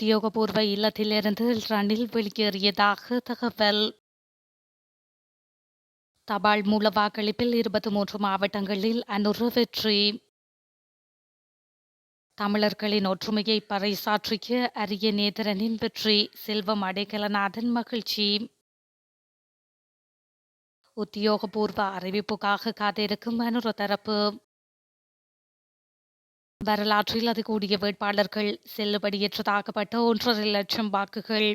உத்தியோகபூர்வ இல்லத்திலிருந்து ரணில் வெளியேறியதாக தகவல். தபால் மூல வாக்களிப்பில் 23 மாவட்டங்களில் அனுர வெற்றி. தமிழர்களின் ஒற்றுமையை பறைசாற்றிய அரியநேத்திரனின் வெற்றி. செல்வம் அடைக்கலநாதன் மகிழ்ச்சி. உத்தியோகபூர்வ அறிவிப்புக்காக காத்திருக்கும் அனுர தரப்பு. வரலாற்றில் அதிகூடிய வேட்பாளர்கள், செல்லுபடியற்றதாக்கப்பட்ட 1.5 லட்சம் வாக்குகள்.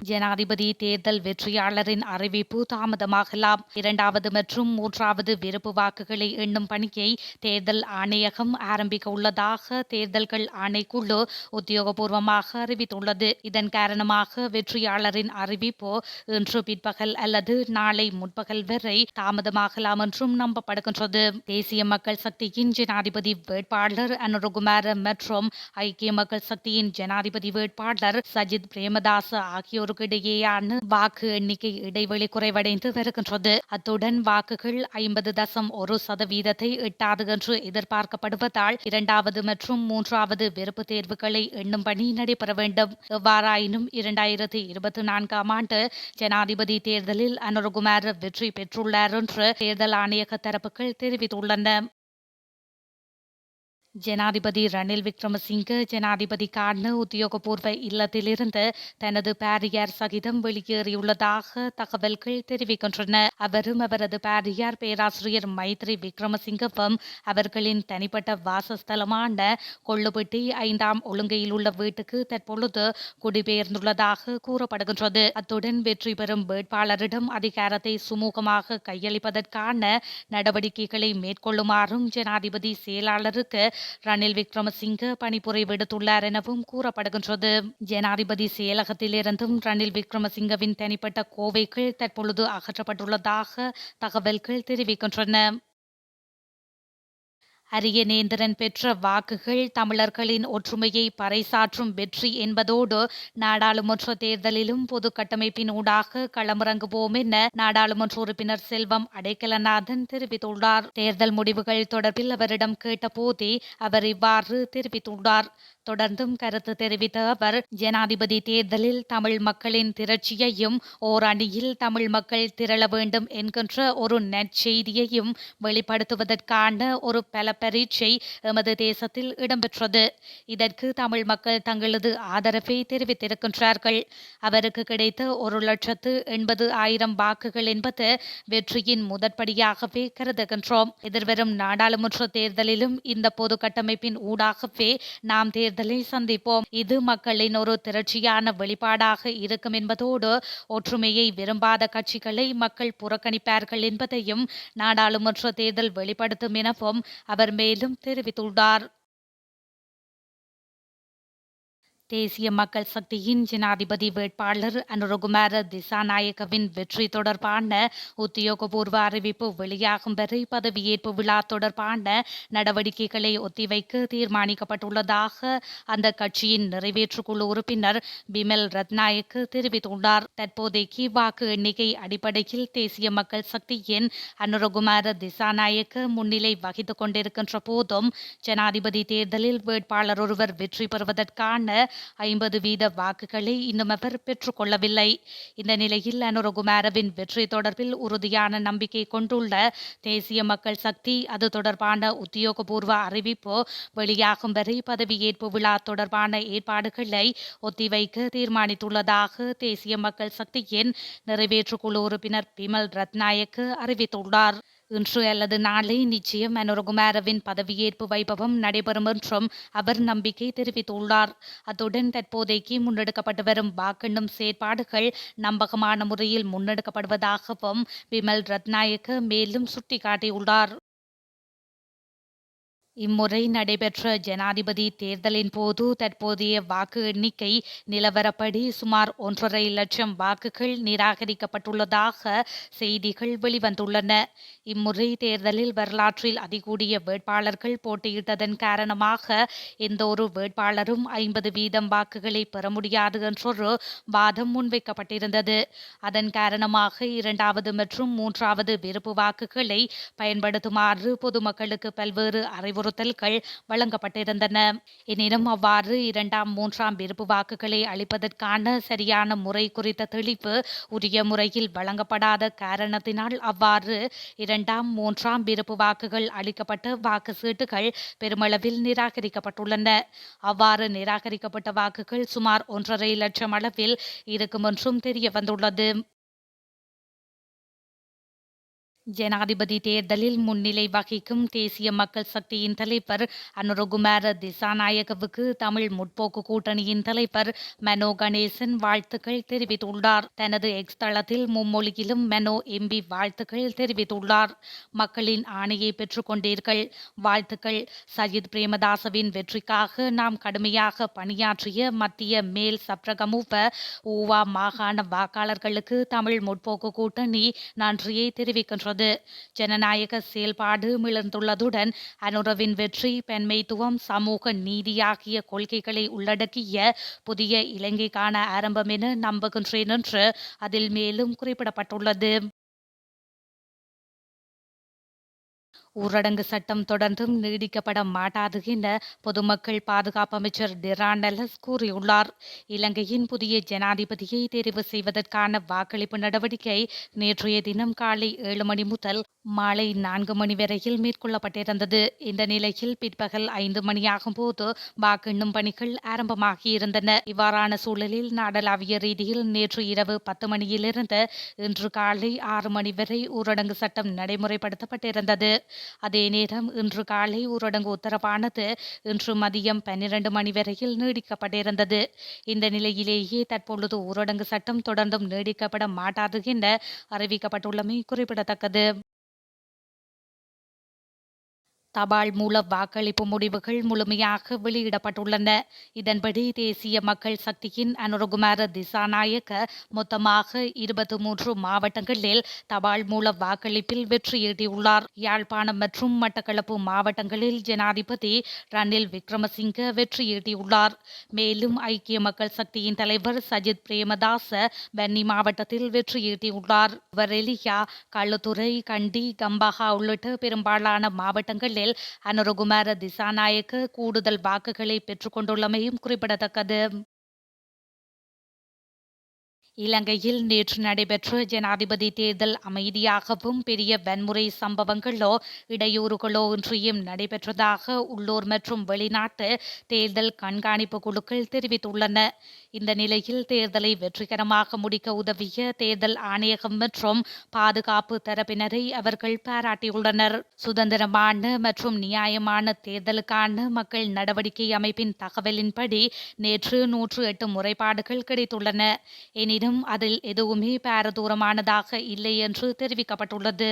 ஜனாதிபதி தேர்தல் வெற்றியாளரின் அறிவிப்பு தாமதமாகலாம். 2வது மற்றும் 3வது விருப்பு வாக்குகளை எண்ணும் பணியை தேர்தல் ஆணையகம் ஆரம்பிக்க உள்ளதாக தேர்தல்கள் ஆணைக்குழு உத்தியோகபூர்வமாக அறிவித்துள்ளது. இதன் காரணமாக வெற்றியாளரின் அறிவிப்பு இன்று பிற்பகல் அல்லது நாளை முற்பகல் வரை தாமதமாகலாம் என்றும் நம்பப்படுகின்றது. தேசிய மக்கள் சக்தியின் ஜனாதிபதி வேட்பாளர் அனுரகுமார மற்றும் ஐக்கிய மக்கள் சக்தியின் ஜனாதிபதி வேட்பாளர் சஜித் பிரேமதாச ஆகியோருக்கு இடையேயான வாக்கு எண்ணிக்கை இடைவெளி குறைவடைந்து வருகின்றது. அத்துடன் வாக்குகள் 50.1% எட்டாது என்று எதிர்பார்க்கப்படுவதால் 2வது மற்றும் 3வது விருப்பு தேர்வுகளை எண்ணும் பணி நடைபெற வேண்டும். எவ்வாறாயினும் 2024ஆம் ஆண்டு ஜனாதிபதி தேர்தலில் அனுரகுமார வெற்றி பெற்றுள்ளார் என்று தேர்தல் ஆணையக தரப்புகள் தெரிவித்துள்ளன. ஜனாதிபதி ரணில் விக்ரமசிங்க ஜனாதிபதிக்கான உத்தியோகபூர்வ இல்லத்திலிருந்து தனது பாரியார் சகிதம் வெளியேறியுள்ளதாக தகவல்கள் தெரிவிக்கின்றன. அவரும் அவரது பாரியார் பேராசிரியர் மைத்ரி விக்ரமசிங்கவும் அவர்களின் தனிப்பட்ட வாசஸ்தலமான கொள்ளுப்பட்டி 5ஆம் ஒழுங்கையில் உள்ள வீட்டுக்கு தற்பொழுது குடிபெயர்ந்துள்ளதாக கூறப்படுகின்றது. அத்துடன் வெற்றி பெறும் வேட்பாளரிடம் அதிகாரத்தை சுமூகமாக கையளிப்பதற்கான நடவடிக்கைகளை மேற்கொள்ளுமாறும் ஜனாதிபதி செயலாளருக்கு ரணில் விக்ரமசிங்க பணிப்புரை விடுத்துள்ளார் எனவும் கூறப்படுகின்றது. ஜனாதிபதி செயலகத்திலிருந்தும் ரணில் விக்ரமசிங்கவின் தனிப்பட்ட கோவைகள் தற்பொழுது அகற்றப்பட்டுள்ளதாக தகவல்கள் தெரிவிக்கின்றன. அரியநேந்திரன் பெற்ற வாக்குகள் தமிழர்களின் ஒற்றுமையை பறைசாற்றும் வெற்றி என்பதோடு நாடாளுமன்ற தேர்தலிலும் பொது கட்டமைப்பின் ஊடாக களமிறங்குவோம் என நாடாளுமன்ற உறுப்பினர் செல்வம் அடைக்கலநாதன் தெரிவித்துள்ளார். தேர்தல் முடிவுகள் தொடர்பில் அவரிடம் கேட்டபோதே அவர் இவ்வாறு தெரிவித்துள்ளார். தொடர்ந்தும் கருத்து தெரிவித்த அவர், ஜனாதிபதி தேர்தலில் தமிழ் மக்களின் திரட்சியையும் ஓர் அணியில் தமிழ் மக்கள் திரள வேண்டும் என்கின்ற ஒரு நற்செய்தியையும் வெளிப்படுத்துவதற்கான ஒரு பல பரீட்சை எமது தேசத்தில் இடம்பெற்றது. இதற்கு தமிழ் மக்கள் தங்களது ஆதரவை தெரிவித்திருக்கின்றார்கள். அவருக்கு கிடைத்த 1,80,000 வாக்குகள் என்பது வெற்றியின் முதற்படியாகவே கருதுகின்றோம். எதிர்வரும் நாடாளுமன்ற தேர்தலிலும் இந்த பொது கட்டமைப்பின் ஊடாகவே நாம் தேர்தலை சந்திப்போம். இது மக்களின் ஒரு திரட்சியான வெளிப்பாடாக இருக்கும் என்பதோடு ஒற்றுமையை விரும்பாத கட்சிகளை மக்கள் புறக்கணிப்பார்கள் என்பதையும் நாடாளுமன்ற தேர்தல் வெளிப்படுத்தும் எனவும் அவர் மேலும் தெரிவித்துள்ளார். தேசிய மக்கள் சக்தியின் ஜனாதிபதி வேட்பாளர் அனுரகுமார திசாநாயக்கவின் வெற்றி தொடர்பான உத்தியோகபூர்வ அறிவிப்பு வெளியாகும் வரை பதவியேற்பு விழா தொடர்பான நடவடிக்கைகளை ஒத்திவைக்க தீர்மானிக்கப்பட்டுள்ளதாக அந்த கட்சியின் நிறைவேற்றுக்குழு உறுப்பினர் பிமல் ரத்நாயக்க தெரிவித்துள்ளார். தற்போதைக்கு வாக்கு எண்ணிக்கை அடிப்படையில் தேசிய மக்கள் சக்தியின் அனுரகுமார திசாநாயக்க முன்னிலை வகித்துக் கொண்டிருக்கின்ற போதும் ஜனாதிபதி தேர்தலில் வேட்பாளர் ஒருவர் வெற்றி பெறுவதற்கான 50% வாக்குகளை இன்னும் அவர் பெற்றுக்கொள்ளவில்லை. இந்த நிலையில் அனுரகுமாரவின் வெற்றி தொடர்பில் உறுதியான நம்பிக்கை கொண்டுள்ள தேசிய மக்கள் சக்தி அது தொடர்பான உத்தியோகபூர்வ அறிவிப்பு வெளியாகும் வரை பதவியேற்பு விழா தொடர்பான ஏற்பாடுகளை ஒத்திவைக்க தீர்மானித்துள்ளதாக தேசிய மக்கள் சக்தியின் நிறைவேற்றுக்குழு உறுப்பினர் பிமல் ரத்நாயக்க அறிவித்துள்ளார். இன்று அல்லது நாளை நிச்சயம் அனுரகுமாரவின் பதவியேற்பு வைபவம் நடைபெறும் என்றும் அவர் நம்பிக்கை தெரிவித்துள்ளார். அத்துடன் தற்போதைக்கு முன்னெடுக்கப்பட்டு வரும் வாக்கெண்ணும் செயற்பாடுகள் நம்பகமான முறையில் முன்னெடுக்கப்படுவதாகவும் பிமல் ரத்நாயக்க மேலும் சுட்டிக்காட்டியுள்ளார். இம்முறை நடைபெற்ற ஜனாதிபதி தேர்தலின் போது தற்போதைய வாக்கு எண்ணிக்கை நிலவரப்படி சுமார் 1,50,000 வாக்குகள் நிராகரிக்கப்பட்டுள்ளதாக செய்திகள் வெளிவந்துள்ளன. இம்முறை தேர்தலில் வரலாற்றில் அதிகூடிய வேட்பாளர்கள் போட்டியிட்டதன் காரணமாக எந்தொரு வேட்பாளரும் 50% வாக்குகளை பெற முடியாது என்றொரு வாதம் முன்வைக்கப்பட்டிருந்தது. அதன் காரணமாக 2வது மற்றும் 3வது விருப்பு வாக்குகளை பயன்படுத்துமாறு பொதுமக்களுக்கு பல்வேறு அறிவுறுத்தல்கள் வழங்கப்பட்டிருந்தன. எனினும் அவ்வாறு 2ஆம் 3ஆம் விருப்பு வாக்குகளை அளிப்பதற்கான சரியான முறை குறித்த தெளிவு உரிய முறையில் வழங்கப்படாத காரணத்தினால் அவ்வாறு 2ஆம் 3ஆம் விருப்பு வாக்குகள் அளிக்கப்பட்ட வாக்கு சீட்டுகள் பெருமளவில் நிராகரிக்கப்பட்டுள்ளன. அவ்வாறு நிராகரிக்கப்பட்ட வாக்குகள் சுமார் 1,50,000 அளவில் இருக்கும் என்றும் தெரிய வந்துள்ளது. ஜனாதிபதி தேர்தலில் முன்னிலை வகிக்கும் தேசிய மக்கள் சக்தியின் தலைவர் அனுரகுமார திசாநாயகவுக்கு தமிழ் முற்போக்கு கூட்டணியின் தலைவர் மனோ கணேசன் வாழ்த்துக்கள் தெரிவித்துள்ளார். தனது எக்ஸ் தளத்தில் மும்மொழியிலும் மனோ எம்பி வாழ்த்துக்கள் தெரிவித்துள்ளார். மக்களின் ஆணையை பெற்றுக் கொண்டீர்கள், வாழ்த்துக்கள். சஜித் பிரேமதாசவின் வெற்றிக்காக நாம் கடுமையாக பணியாற்றிய மத்திய மேல் சப்ரகமுவ ஊவா மாகாண வாக்காளர்களுக்கு தமிழ் முற்போக்கு கூட்டணி நன்றியை தெரிவிக்கின்றது. ஜனநாயக செயல்பாடு மிளர்ந்துள்ளதுடன் அனுரவின் வெற்றி பெண்மைத்துவம், சமூக நீதி ஆகிய கொள்கைகளை உள்ளடக்கிய புதிய இலங்கைக்கான ஆரம்பம் என நம்புகின்றேன் என்று அதில் மேலும் குறிப்பிடப்பட்டுள்ளது. ஊரடங்கு சட்டம் தொடர்ந்தும் நீடிக்கப்பட மாட்டாது என பொதுமக்கள் பாதுகாப்பு அமைச்சர் டிரான் எல்லஸ் கூறியுள்ளார். இலங்கையின் புதிய ஜனாதிபதியை தெரிவு செய்வதற்கான வாக்களிப்பு நடவடிக்கை நேற்றைய தினம் காலை 7 மணி முதல் மாலை 4 மணி வரையில் மேற்கொள்ளப்பட்டிருந்தது. இந்த நிலையில் பிற்பகல் 5 மணியாகும் போது வாக்கெண்ணும் பணிகள் ஆரம்பமாகியிருந்தன. இவ்வாறான சூழலில் நாடளாவிய ரீதியில் நேற்று இரவு 10 மணியிலிருந்து இன்று காலை 6 மணி வரை ஊரடங்கு சட்டம் நடைமுறைப்படுத்தப்பட்டிருந்தது. அதே நேரம் இன்று காலை ஊரடங்கு உத்தரவானது இன்று மதியம் 12 மணி வரையில் நீடிக்கப்பட்டிருந்தது. இந்த நிலையிலேயே தற்பொழுது ஊரடங்கு சட்டம் தொடர்ந்தும் நீடிக்கப்பட மாட்டாது என அறிவிக்கப்பட்டுள்ளமை குறிப்பிடத்தக்கது. தபால் மூல வாக்களிப்பு முடிவுகள் முழுமையாக வெளியிடப்பட்டுள்ளன. இதன்படி தேசிய மக்கள் சக்தியின் அனுரகுமார திசாநாயக்க மொத்தமாக 23 மாவட்டங்களில் தபால் மூல வாக்களிப்பில் வெற்றியீட்டியுள்ளார். யாழ்ப்பாணம் மற்றும் மட்டக்களப்பு மாவட்டங்களில் ஜனாதிபதி ரணில் விக்ரமசிங்க வெற்றியீட்டியுள்ளார். மேலும் ஐக்கிய மக்கள் சக்தியின் தலைவர் சஜித் பிரேமதாச வன்னி மாவட்டத்தில் வெற்றியீட்டியுள்ளார். வரெலியா, களுத்துறை, கண்டி, கம்பஹா உள்ளிட்ட பெரும்பாலான மாவட்டங்களில் அனுரகுமார திசாநாயக்க கூடுதல் வாக்குகளை பெற்றுக் கொண்டுள்ளமையும் குறிப்பிடத்தக்கது. இலங்கையில் நேற்று நடைபெற்ற ஜனாதிபதி தேர்தல் அமைதியாகவும் பெரிய வன்முறை சம்பவங்களோ இடையூறுகளோ இன்றியும் நடைபெற்றதாக உள்ளூர் மற்றும் வெளிநாட்டு தேர்தல் கண்காணிப்பு குழுக்கள் தெரிவித்துள்ளன. இந்த நிலையில் தேர்தலை வெற்றிகரமாக முடிக்க உதவிய தேர்தல் ஆணையகம் மற்றும் பாதுகாப்பு தரப்பினரை அவர்கள் பாராட்டியுள்ளனர். சுதந்திரமான மற்றும் நியாயமான தேர்தலுக்கான மக்கள் நடவடிக்கை அமைப்பின் தகவலின்படி நேற்று 108 முறைப்பாடுகள் கிடைத்துள்ளன. எனினும் அதில் எதுவுமே பாரதூரமானதாக இல்லை என்று தெரிவிக்கப்பட்டுள்ளது.